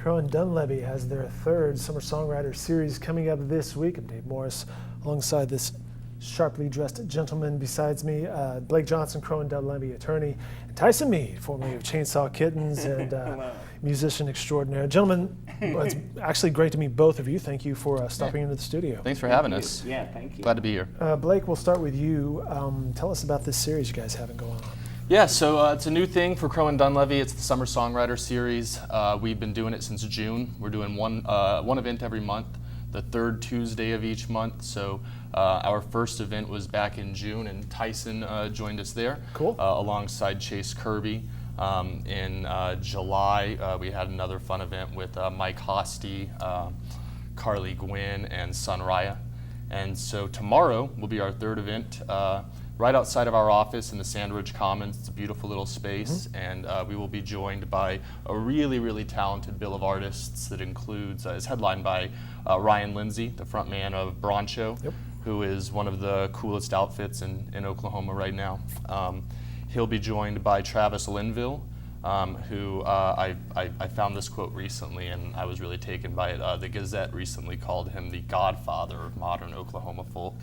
Crow and Dunleavy has their third Summer Songwriter Series coming up this week. I'm Dave Morris, alongside this sharply dressed gentleman besides me, Blake Johnson, Crow and Dunleavy attorney, and Tyson Meade, formerly of Chainsaw Kittens and musician extraordinaire. Gentlemen, it's actually great to meet both of you. Thank you for stopping into the studio. Thanks for having us. Yeah, thank you. Glad to be here. Blake, we'll start with you. Tell us about this series you guys have going on. Yeah, so it's a new thing for Crow and Dunleavy. It's the Summer Songwriter Series. We've been doing it since June. We're doing one event every month, the third Tuesday of each month. So our first event was back in June, and Tyson joined us there. Cool. Alongside Chase Kirby. In July, we had another fun event with Mike Hosty, Carly Gwynn, and Sunraya. And so tomorrow will be our third event. Right outside of our office in the Sandridge Commons. It's a beautiful little space, and we will be joined by a really, really talented bill of artists that includes, is headlined by Ryan Lindsay, the frontman of Broncho, who is one of the coolest outfits in Oklahoma right now. He'll be joined by Travis Linville, who I found this quote recently, and I was really taken by it. The Gazette recently called him the godfather of modern Oklahoma folk.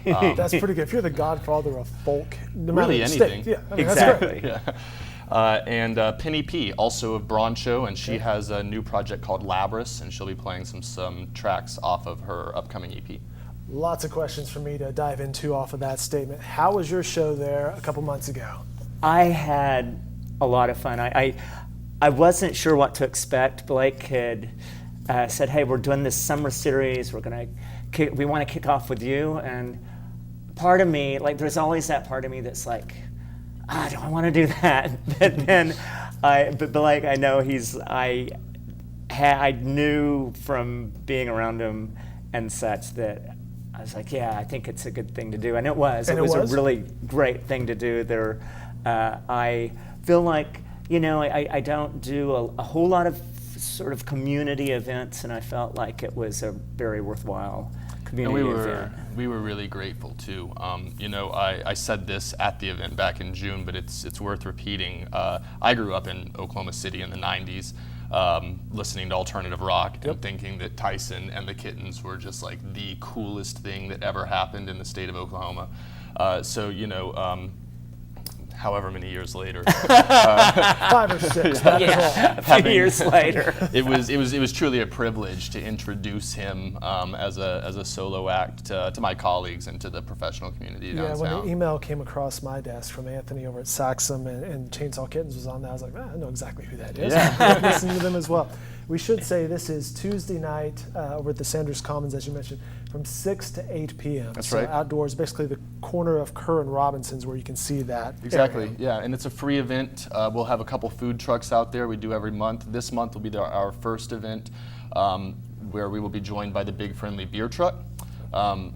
That's pretty good. If you're the godfather of folk, no really matter anything. State, yeah, I mean, Exactly. That's great. Yeah. And Penny P, also of Broncho, and she has a new project called Labris, and she'll be playing some tracks off of her upcoming EP. Lots of questions for me to dive into off of that statement. How was your show there a couple months ago? I had a lot of fun. I wasn't sure what to expect. Blake had said, "Hey, we're doing this summer series. We want to kick off with you." And part of me, like, there's always that part of me that's like, do I want to do that? But then, but Blake, I know I knew from being around him and such that I was like, yeah, I think it's a good thing to do, and it was. And it was a really great thing to do. There, I feel like, I don't do a whole lot of sort of community events, and I felt like it was a very worthwhile community event. We were really grateful too. I said this at the event back in June, but it's worth repeating. I grew up in Oklahoma City in the 90s, listening to alternative rock and thinking that Tyson and the Kittens were just like the coolest thing that ever happened in the state of Oklahoma. However many years later, 5 or 6. A few years later, it was truly a privilege to introduce him as a solo act to my colleagues and to the professional community downtown. Yeah, when the email came across my desk from Anthony over at Saxum and Chainsaw Kittens was on there, I was like, I know exactly who that is. Yeah. I'm listening to them as well. We should say this is Tuesday night over at the Sanders Commons, as you mentioned, from 6 to 8 p.m. That's so right. Outdoors, basically the corner of Kerr and Robinson's where you can see that. Exactly, area. yeah, and it's a free event. We'll have a couple food trucks out there. We do every month. This month will be our first event where we will be joined by the Big Friendly Beer Truck,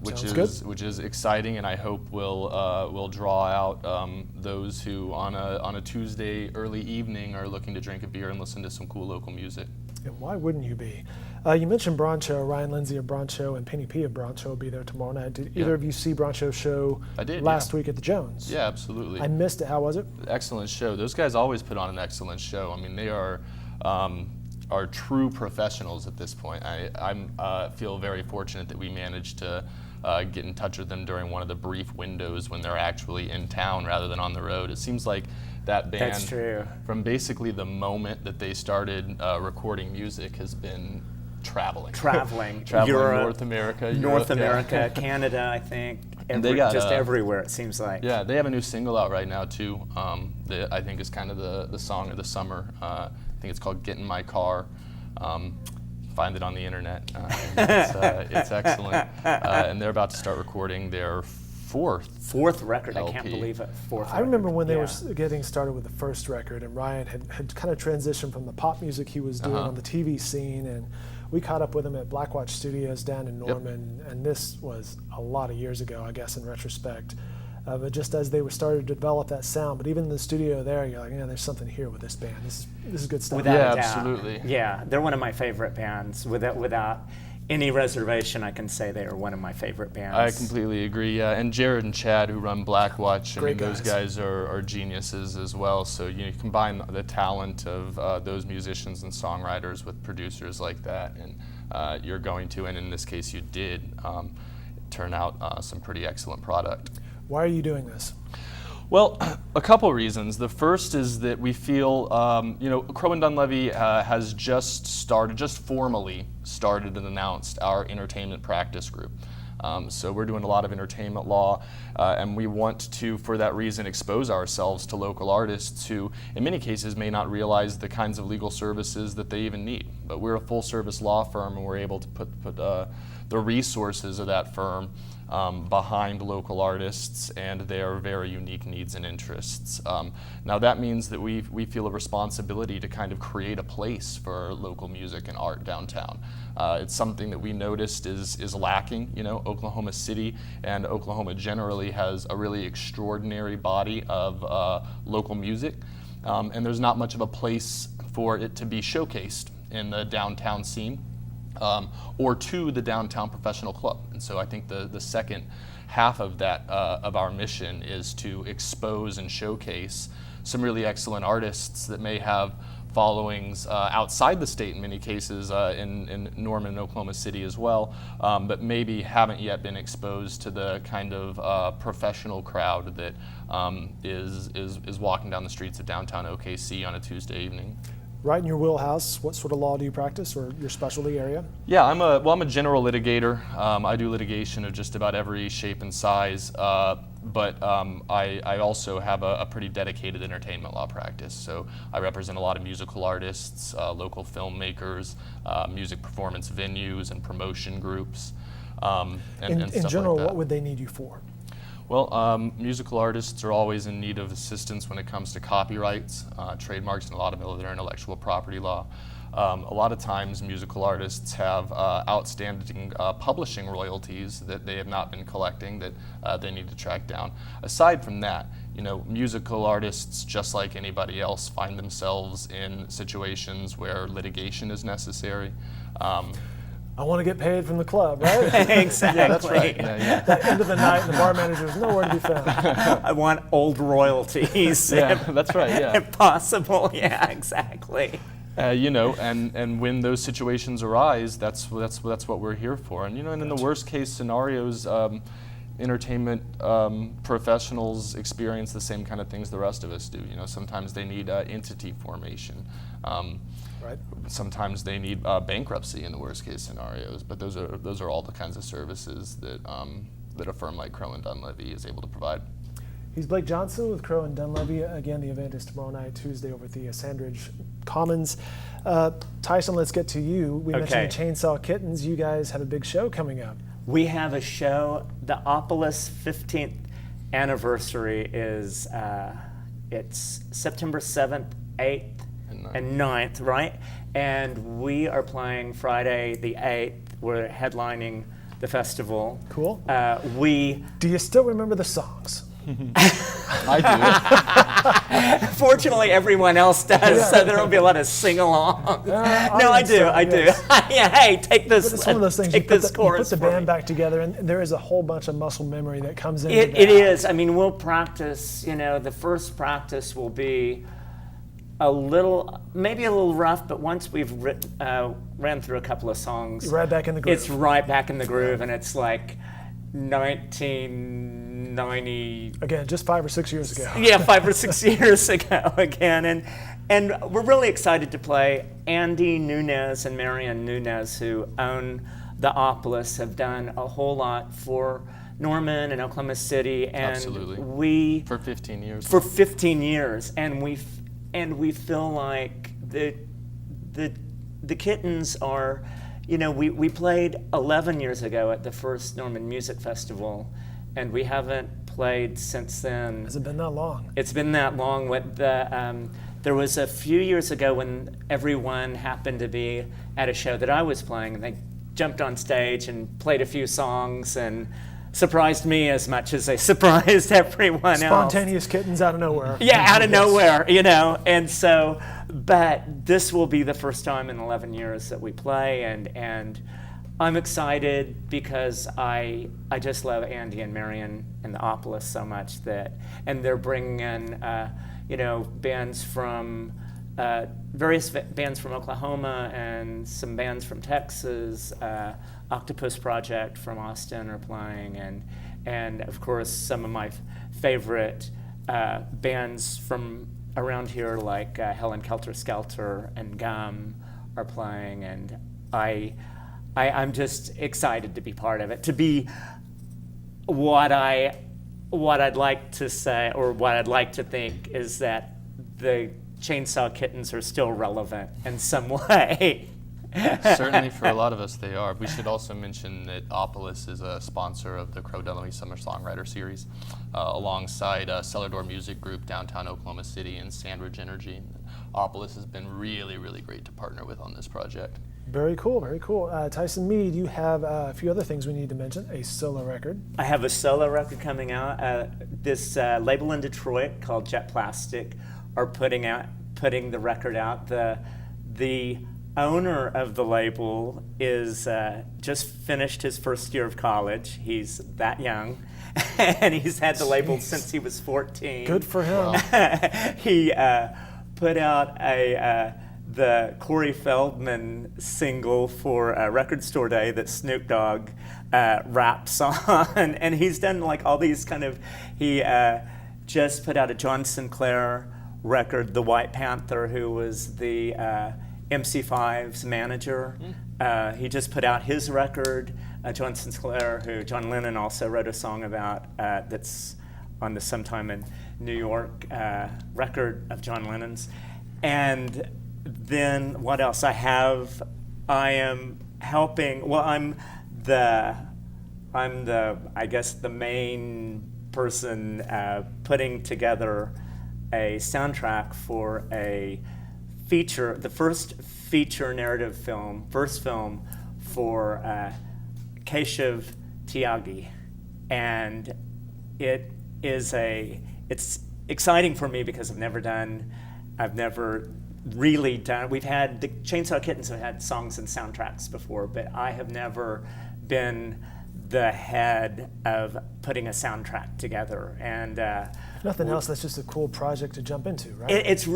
which is exciting, and I hope will draw out those who on a Tuesday early evening are looking to drink a beer and listen to some cool local music. And why wouldn't you be? You mentioned Broncho, Ryan Lindsay of Broncho, and Penny P of Broncho will be there tomorrow night. Did either of you see Broncho's show last week at the Jones? Yeah, absolutely. I missed it. How was it? Excellent show. Those guys always put on an excellent show. I mean, they are true professionals at this point. I feel very fortunate that we managed to get in touch with them during one of the brief windows when they're actually in town rather than on the road. It seems like that band, that's true, from basically the moment that they started recording music, has been traveling Europe, North America, Canada, I think, everywhere it seems like. Yeah, they have a new single out right now too that I think is kind of the song of the summer. I think it's called Get in My Car. Find it on the internet. It's excellent. And they're about to start recording their fourth record. LP. I can't believe it. I remember when they were getting started with the first record, and Ryan had kind of transitioned from the pop music he was doing on the TV scene, and we caught up with him at Blackwatch Studios down in Norman, and this was a lot of years ago, I guess, in retrospect. But just as they were starting to develop that sound, but even in the studio there, you're like, yeah, there's something here with this band. This is good stuff. Without a doubt. Absolutely. Yeah, they're one of my favorite bands. Without, any reservation, I can say they are one of my favorite bands. I completely agree. Yeah, and Jared and Chad, who run Blackwatch, Great those guys. guys are geniuses as well. So you combine the talent of those musicians and songwriters with producers like that, and you're going to, and in this case you did, turn out some pretty excellent product. Why are you doing this? Well, a couple reasons. The first is that we feel, Crow and Dunlevy has just formally started and announced our entertainment practice group. So we're doing a lot of entertainment law, and we want to, for that reason, expose ourselves to local artists who, in many cases, may not realize the kinds of legal services that they even need. But we're a full-service law firm, and we're able to put the resources of that firm behind local artists and their very unique needs and interests. Now that means that we feel a responsibility to kind of create a place for local music and art downtown. It's something that we noticed is lacking. Oklahoma City and Oklahoma generally has a really extraordinary body of local music, and there's not much of a place for it to be showcased in the downtown scene. Or to the downtown professional club. And so I think the second half of that, of our mission, is to expose and showcase some really excellent artists that may have followings outside the state in many cases, in Norman and Oklahoma City as well, but maybe haven't yet been exposed to the kind of professional crowd that is walking down the streets of downtown OKC on a Tuesday evening. Right in your wheelhouse, what sort of law do you practice, or your specialty area? Yeah, I'm a general litigator. I do litigation of just about every shape and size, but I also have a pretty dedicated entertainment law practice. So I represent a lot of musical artists, local filmmakers, music performance venues and promotion groups, and In stuff general, like that. what would they need you for? Well, musical artists are always in need of assistance when it comes to copyrights, trademarks, and a lot of other intellectual property law. A lot of times musical artists have outstanding publishing royalties that they have not been collecting that they need to track down. Aside from that, musical artists, just like anybody else, find themselves in situations where litigation is necessary. I want to get paid from the club, right? Exactly. Yeah, that's right. Yeah. That end of the night, and the bar manager is nowhere to be found. I want old royalties. Yeah, that's right. Yeah. If possible. Yeah, exactly. And when those situations arise, that's what we're here for. And and in the worst case scenarios, entertainment professionals experience the same kind of things the rest of us do. Sometimes they need entity formation. Right. Sometimes they need bankruptcy in the worst case scenarios. But those are all the kinds of services that a firm like Crow and Dunlevy is able to provide. He's Blake Johnson with Crow and Dunlevy. Again, the event is tomorrow night, Tuesday, over at the Sandridge Commons. Tyson, let's get to you. We mentioned the Chainsaw Kittens. You guys have a big show coming up. We have a show. The Opolis 15th anniversary is it's September 7th, 8th, and 9th, right? And we are playing Friday the 8th. We're headlining the festival. Cool. Do you still remember the songs? I do. Fortunately, everyone else does, so there won't be a lot of sing-along. No, I do. Yes. Yeah, hey, take this. But it's one of those things, Take this chorus. you put the band back together, and there is a whole bunch of muscle memory that comes into that. It is. I mean, we'll practice. The first practice will be maybe a little rough, but once we've ran through a couple of songs, You're right back in the groove. It's right back in the groove, and it's like 1990. Again, just 5 or 6 years ago. Yeah, 5 or 6 years ago again, and we're really excited to play. Andy Nunez and Marian Nunez, who own the Opolis, have done a whole lot for Norman and Oklahoma City, and absolutely. For 15 years. For 15 years, and we feel like the Kittens are. We played 11 years ago at the first Norman Music Festival, and we haven't played since then. Has it been that long? It's been that long. There was a few years ago when everyone happened to be at a show that I was playing, and they jumped on stage and played a few songs and surprised me as much as they surprised everyone else. Spontaneous Kittens out of nowhere. Yeah, out of nowhere, and so, but this will be the first time in 11 years that we play, and I'm excited because I just love Andy and Marion and the Opolis so much and they're bringing in bands from various bands from Oklahoma and some bands from Texas. Octopus Project from Austin are playing, and of course some of my favorite bands from around here like Helen Kelter Skelter and Gum are playing, and I'm just excited to be part of it, to be what I'd like to say, or what I'd like to think, is that the Chainsaw Kittens are still relevant in some way. Certainly for a lot of us they are. We should also mention that Opolis is a sponsor of the Crow Delaunay Summer Songwriter Series, alongside Cellar Door Music Group, downtown Oklahoma City, and Sandridge Energy. Opolis has been really, really great to partner with on this project. Very cool, very cool. Tyson Meade, you have a few other things we need to mention. A solo record. I have a solo record coming out. This label in Detroit called Jet Plastic are putting the record out. The owner of the label is just finished his first year of college. He's that young, and he's had the label since he was 14. Good for him. Wow. He put out the Corey Feldman single for Record Store Day that Snoop Dogg raps on, and he's done like all these he just put out a John Sinclair record, The White Panther, who was the MC5's manager. He just put out his record, John Sinclair, who John Lennon also wrote a song about, that's on the Sometime in New York record of John Lennon's. And then what else? I am helping, I'm the I guess the main person putting together a soundtrack for the first feature narrative film, first film for Keshav Tyagi. And it's exciting for me because I've never really done, we've had, the Chainsaw Kittens have had songs and soundtracks before, but I have never been the head of putting a soundtrack together. And if nothing else, that's just a cool project to jump into, right? It's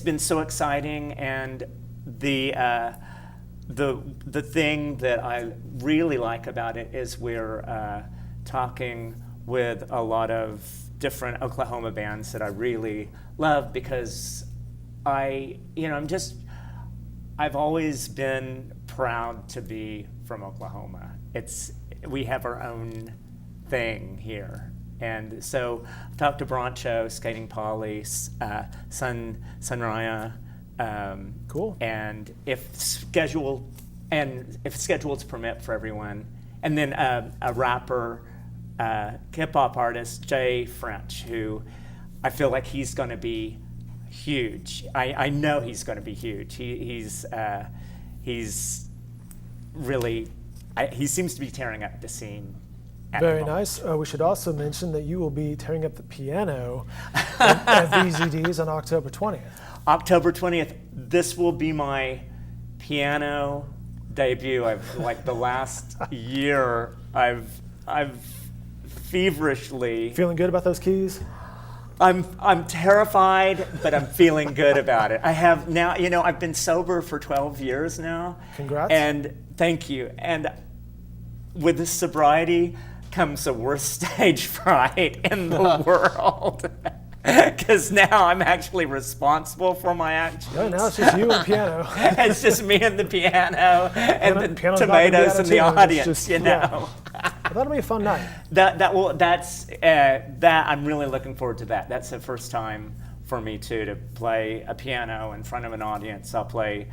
been so exciting, and the thing that I really like about it is we're talking with a lot of different Oklahoma bands that I really love, because I've always been proud to be from Oklahoma. We have our own thing here. And so I've talked to Broncho, Skating Polly, Sunraya. Cool. And if schedules permit for everyone. And then a rapper, hip-hop artist, Jay French, who I feel like he's going to be huge. I know he's going to be huge. He's really, he seems to be tearing up the scene. Very nice. We should also mention that you will be tearing up the piano at VZD's on October 20th. October 20th. This will be my piano debut. The last year, I've feverishly. Feeling good about those keys? I'm terrified, but I'm feeling good about it. I have now, I've been sober for 12 years now. Congrats. And thank you. And with this sobriety comes the worst stage fright in the world. Because now I'm actually responsible for my actions. No, now it's just you and the piano. It's just me and the piano and the piano's tomatoes in the audience, just, Yeah. Well, that'll be a fun night. That I'm really looking forward to that. That's the first time for me too to play a piano in front of an audience. I'll play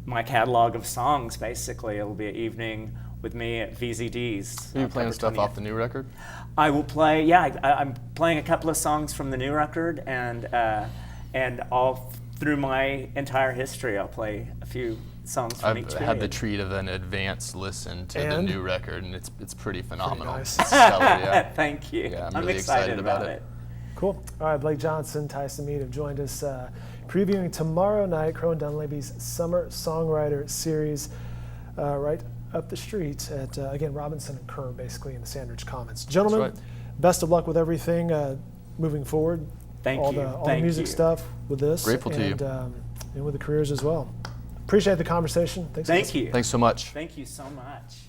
my catalog of songs. Basically, it'll be an evening with me at VZD's. Are you playing stuff 20th. off the new record? I will play. Yeah, I'm playing a couple of songs from the new record, and all through my entire history, I'll play a few songs from each I've period. had the treat of an advanced listen to the new record, and it's pretty phenomenal. Pretty nice. It's stellar, yeah. Thank you. Yeah, I'm I'm really excited about it. Cool. All right, Blake Johnson, Tyson Meade have joined us previewing tomorrow night Crow and Dunleavy's Summer Songwriter Series right up the street at, again, Robinson and Kerr, basically in the Sandridge Commons. Gentlemen, right. best of luck with everything moving forward. Thank all you. The, all Thank the music you. stuff with this. Grateful to you. And with the careers as well. Appreciate the conversation. Thanks. Thank you. Thanks so much. Thank you so much.